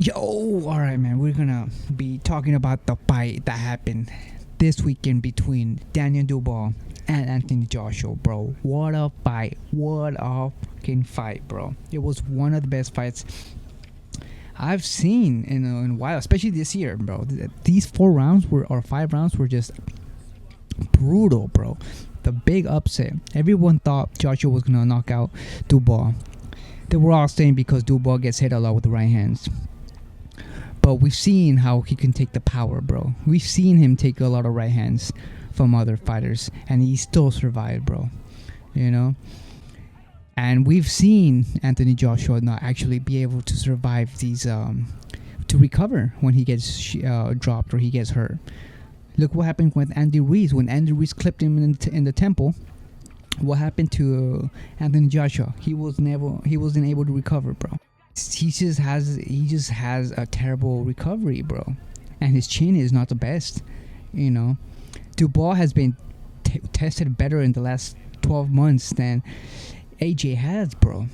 Yo, alright, man. We're gonna be talking about the fight that happened this weekend between Daniel Dubois and Anthony Joshua, bro. What a fight. What a fucking fight, bro. It was one of the best fights I've seen in a while, especially this year, bro. These 5 rounds were just brutal, bro. The big upset. Everyone thought Joshua was gonna knock out Dubois. They were all saying because Dubois gets hit a lot with the right hands. But we've seen how he can take the power, bro. We've seen him take a lot of right hands from other fighters, and he still survived, bro. You know? And we've seen Anthony Joshua not actually be able to survive these, to recover when he gets dropped or he gets hurt. Look what happened with Andy Ruiz. When Andy Ruiz clipped him in the temple, what happened to Anthony Joshua? He wasn't able to recover, bro. He just has a terrible recovery, bro, and his chin is not the best. You know, Dubois has been tested better in the last 12 months than AJ has, bro.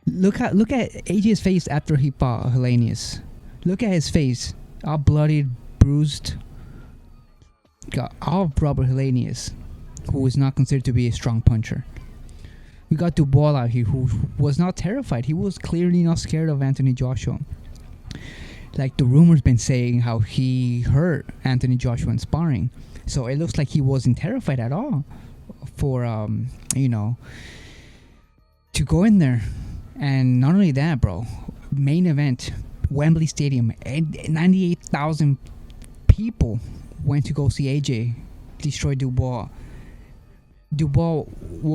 Look at AJ's face after he fought Hellenius. Look at his face, all bloodied, bruised. Got all Robert Hellenius, who is not considered to be a strong puncher. We got Dubois out here who was not terrified. He was clearly not scared of Anthony Joshua. Like the rumors been saying how he hurt Anthony Joshua in sparring. So it looks like he wasn't terrified at all for, to go in there. And not only that, bro, main event, Wembley Stadium, 98,000 people went to go see AJ destroy Dubois. Dubois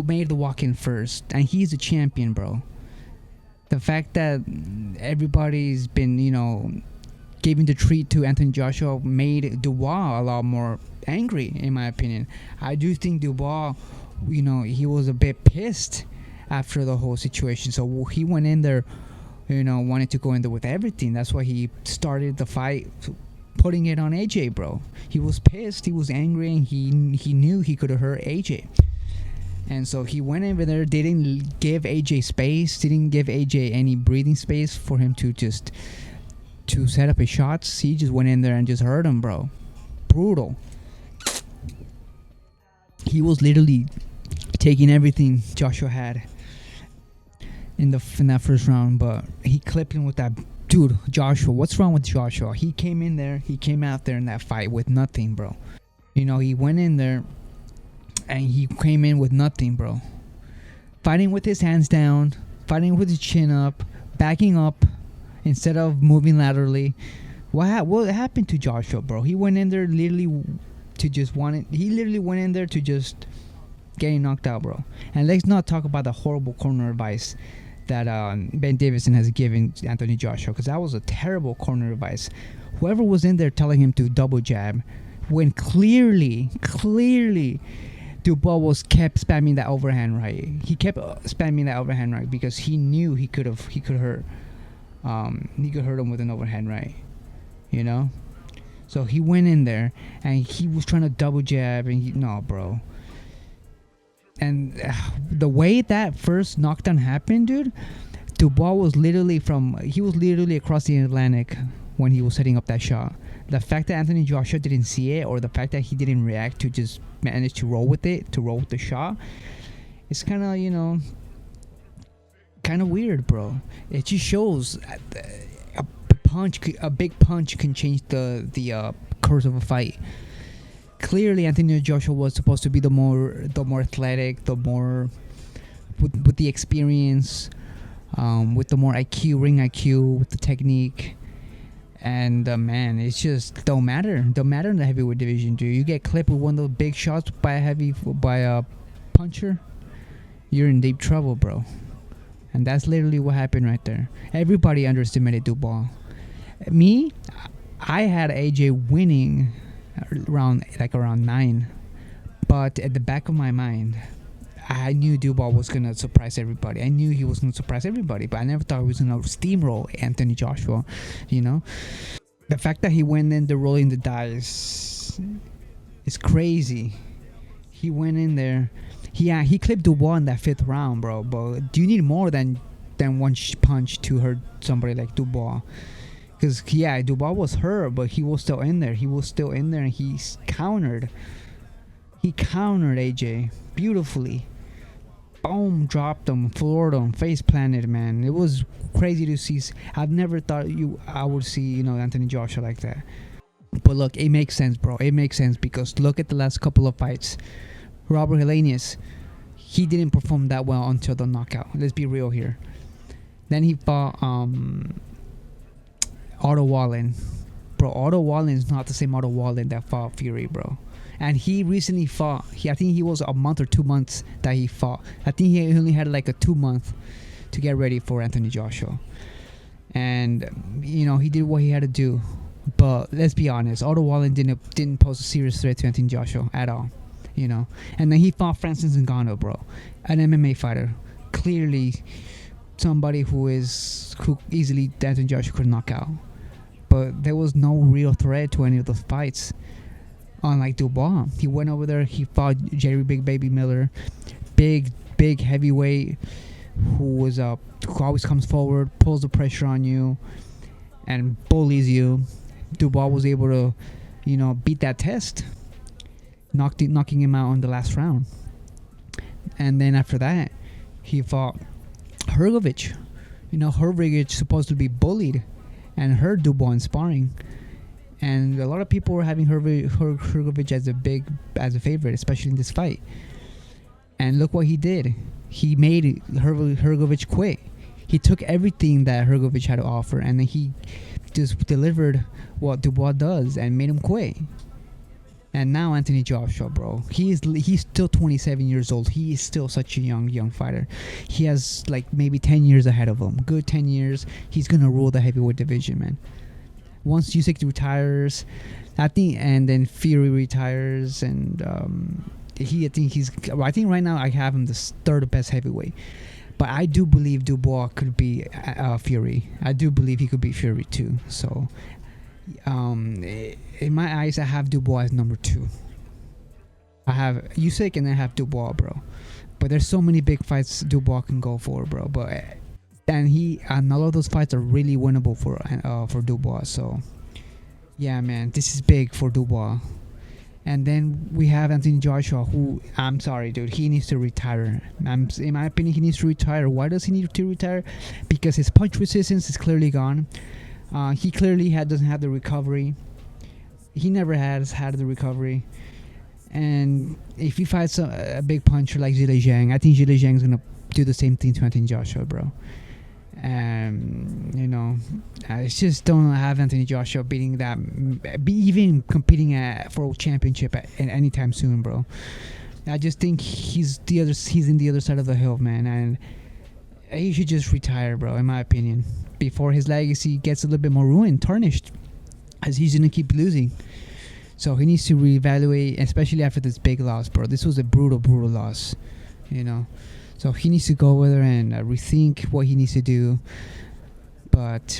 made the walk-in first, and he's a champion, bro. The fact that everybody's been, giving the treat to Anthony Joshua made Dubois a lot more angry, in my opinion. I do think Dubois, he was a bit pissed after the whole situation. So he went in there, wanted to go in there with everything. That's why he started the fight putting it on AJ, bro. He was pissed, he was angry, and he knew he could have hurt AJ. And so he went over there, didn't give AJ space, didn't give AJ any breathing space for him to set up his shots. He just went in there and just hurt him, bro. Brutal. He was literally taking everything Joshua had in that first round, but he clipped him with that. Dude, Joshua, what's wrong with Joshua? He came out there in that fight with nothing, bro. He went in there and he came in with nothing, bro. Fighting with his hands down, fighting with his chin up, backing up instead of moving laterally. What happened to Joshua, bro? He went in there literally went in there to just getting knocked out, bro. And let's not talk about the horrible corner advice that Ben Davison has given Anthony Joshua, because that was a terrible corner advice. Whoever was in there telling him to double jab, when clearly Dubois kept spamming that overhand right. He kept spamming that overhand right because he knew he could hurt him with an overhand right, So he went in there and he was trying to double jab, and no, bro. And the way that first knockdown happened, dude, Dubois was literally across the Atlantic when he was setting up that shot. The fact that Anthony Joshua didn't see it, or the fact that he didn't react to just manage to roll with the shot, it's kind of weird, bro. It just shows a big punch can change the course of a fight. Clearly, Anthony Joshua was supposed to be the more athletic, the more with the experience, with the more IQ, ring IQ, with the technique. And man, it's just don't matter in the heavyweight division, dude. You get clipped with one of those big shots by a puncher, you're in deep trouble, bro. And that's literally what happened right there. Everybody underestimated Dubois. Me, I had AJ winning around 9, but at the back of my mind, I knew Dubois was gonna surprise everybody. I knew he was gonna surprise everybody, but I never thought he was gonna steamroll Anthony Joshua. The fact that he went in there rolling the dice is crazy. He went in there. He clipped Dubois in that 5th round, bro. But do you need more than than one punch to hurt somebody like Dubois. Because yeah, Dubois was hurt, but he was still in there. He was still in there, and he countered. He countered AJ beautifully. Boom, dropped him, floored him, face planted, man. It was crazy to see. I've never thought I would see, Anthony Joshua like that. But look, it makes sense, bro. It makes sense because look at the last couple of fights. Robert Helenius, he didn't perform that well until the knockout. Let's be real here. Then he fought Otto Wallen. Bro, Otto Wallen is not the same Otto Wallen that fought Fury, bro. And he recently fought. I think he was a month or 2 months that he fought. I think he only had like a 2 month to get ready for Anthony Joshua. And, he did what he had to do. But let's be honest, Otto Wallen didn't pose a serious threat to Anthony Joshua at all. And then he fought Francis Ngannou, bro. An MMA fighter. Clearly somebody who easily Anthony Joshua could knock out. But there was no real threat to any of those fights. Unlike Dubois, he went over there. He fought Jerry Big Baby Miller, big heavyweight, who always comes forward, pulls the pressure on you, and bullies you. Dubois was able to, beat that test, knocking him out in the last round. And then after that, he fought Hrgovic. Hrgovic supposed to be bullied, and hurt Dubois in sparring. And a lot of people were having Hrgovic as a favorite, especially in this fight. And look what he did. He made Hrgovic quit. He took everything that Hrgovic had to offer, and then he just delivered what Dubois does and made him quit. And now Anthony Joshua, bro, he's still 27 years old. He is still such a young fighter. He has like maybe 10 years ahead of him. Good 10 years.'s gonna rule the heavyweight division, man. Once Usyk retires, I think, and then Fury retires, and I think right now I have him the third best heavyweight. But I do believe Dubois could be Fury. I do believe he could be Fury too. So, in my eyes, I have Dubois as number 2. I have Usyk and I have Dubois, bro. But there's so many big fights Dubois can go for, bro. And all of those fights are really winnable for Dubois. So, yeah, man, this is big for Dubois. And then we have Anthony Joshua, who, I'm sorry, dude, he needs to retire. In my opinion, he needs to retire. Why does he need to retire? Because his punch resistance is clearly gone. He clearly doesn't have the recovery. He never has had the recovery. And if he fights a big puncher like Zhilei Zhang, I think Zhilei Zhang is going to do the same thing to Anthony Joshua, bro. I just don't have Anthony Joshua beating that, even competing for a championship anytime soon, bro. I just think he's in the other side of the hill, man, and he should just retire, bro, in my opinion, before his legacy gets a little bit more ruined, tarnished, as he's gonna keep losing. So he needs to reevaluate, especially after this big loss, bro. This was a brutal loss, So he needs to go over there and rethink what he needs to do. But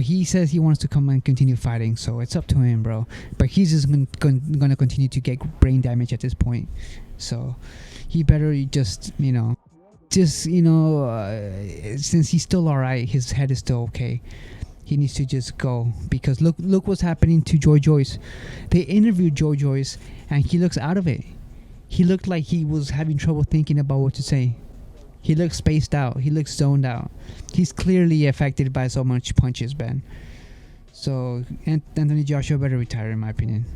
he says he wants to come and continue fighting, so it's up to him, bro. But he's just going to continue to get brain damage at this point. So he better since he's still alright, his head is still okay. He needs to just go, because look what's happening to Joy Joyce. They interviewed Joy Joyce, and he looks out of it. He looked like he was having trouble thinking about what to say. He looks spaced out. He looks zoned out. He's clearly affected by so much punches, Ben. So Anthony Joshua better retire, in my opinion.